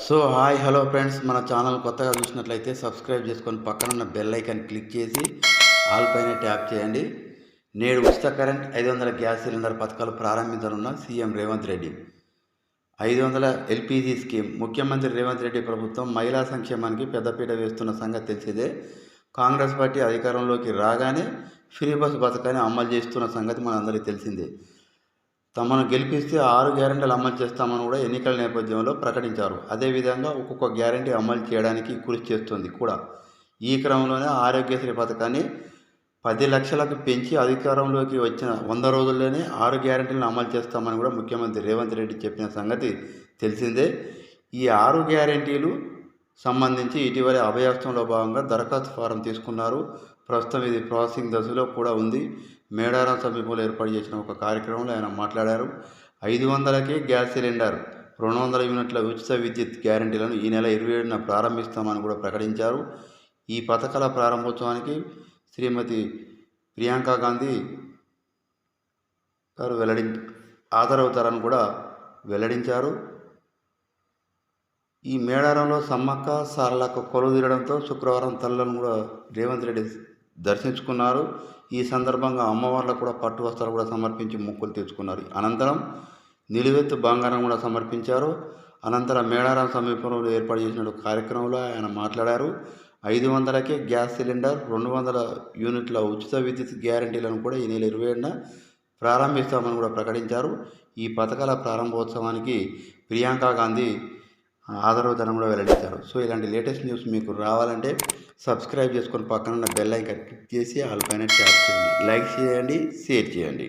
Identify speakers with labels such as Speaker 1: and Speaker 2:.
Speaker 1: So hi hello friends, మన channel కొత్తగా చూసినట్లయితే సబ్స్క్రైబ్ చేసుకొని పక్కనున్న బెల్ ఐకాన్ క్లిక్ చేసి ఆల్ పైన ట్యాప్ చేయండి. నేడు ఉచిత కరెంట్ 500 గ్యాస్ సిలిండర్ పథకాలు ప్రారంభించనున్న CM Revanth Reddy. 500 LPG scheme. ముఖ్యమంత్రి రేవంత్ రెడ్డి ప్రభుత్వం మహిళా సంక్షేమానికి పెద్దపీట వేస్తున్న సంగతి తెలిసిందే. కాంగ్రెస్ పార్టీ అధికారంలోకి రాగానే ఫ్రీ బస్ పథకాన్ని అమలు చేస్తున్న సంగతి మనందరికీ తెలిసిందే. తమను గెలిపిస్తే 6 గ్యారెంటీలు అమలు చేస్తామని కూడా ఎన్నికల నేపథ్యంలో ప్రకటించారు. అదేవిధంగా ఒక్కొక్క గ్యారెంటీ అమలు చేయడానికి కృషి చేస్తుంది కూడా. ఈ క్రమంలోనే ఆరోగ్యశ్రీ పథకాన్ని 10 లక్షలకు పెంచి అధికారంలోకి వచ్చిన 100 రోజుల్లోనే 6 గ్యారెంటీలను అమలు చేస్తామని కూడా ముఖ్యమంత్రి రేవంత్ రెడ్డి చెప్పిన సంగతి తెలిసిందే. ఈ 6 గ్యారెంటీలు సంబంధించి ఇటీవలే అభయహస్తంలో భాగంగా దరఖాస్తు ఫారం తీసుకున్నారు. ప్రస్తుతం ఇది ప్రాసెసింగ్ దశలో కూడా ఉంది. మేడారం సమీపంలో ఏర్పాటు చేసిన ఒక కార్యక్రమంలో ఆయన మాట్లాడారు. 500కే గ్యాస్ సిలిండర్, 200 యూనిట్ల ఉచిత విద్యుత్ గ్యారెంటీలను ఈ నెల 27న ప్రారంభిస్తామని కూడా ప్రకటించారు. ఈ పథకాల ప్రారంభోత్సవానికి శ్రీమతి ప్రియాంక గాంధీ గారు హాజరవుతారని కూడా వెల్లడించారు. ఈ మేడారంలో సమ్మక్క సారలకు కొలువు తీరడంతో శుక్రవారం తల్లులను కూడా రేవంత్ రెడ్డి దర్శించుకున్నారు. ఈ సందర్భంగా అమ్మవార్లకు కూడా పట్టు వస్త్రాలు కూడా సమర్పించి మొక్కులు తెచ్చుకున్నారు. అనంతరం నిలువెత్తు బంగారం కూడా సమర్పించారు. అనంతరం మేడారం సమీపంలో ఏర్పాటు చేసిన కార్యక్రమంలో ఆయన మాట్లాడారు. 500కే గ్యాస్ సిలిండర్, 200 యూనిట్ల ఉచిత విద్యుత్ గ్యారెంటీలను కూడా ఈ నెల 27న ప్రారంభిస్తామని కూడా ప్రకటించారు. ఈ పథకాల ప్రారంభోత్సవానికి ప్రియాంక గాంధీ హాజరవుతారని కూడా వెల్లడించారు. సో ఇలాంటి లేటెస్ట్ న్యూస్ మీకు రావాలంటే సబ్స్క్రైబ్ చేసుకొని పక్కన ఉన్న బెల్ ఐకాన్ క్లిక్ చేసి ఆల్ పైన ట్యాప్ చేయండి. లైక్ చేయండి, షేర్ చేయండి.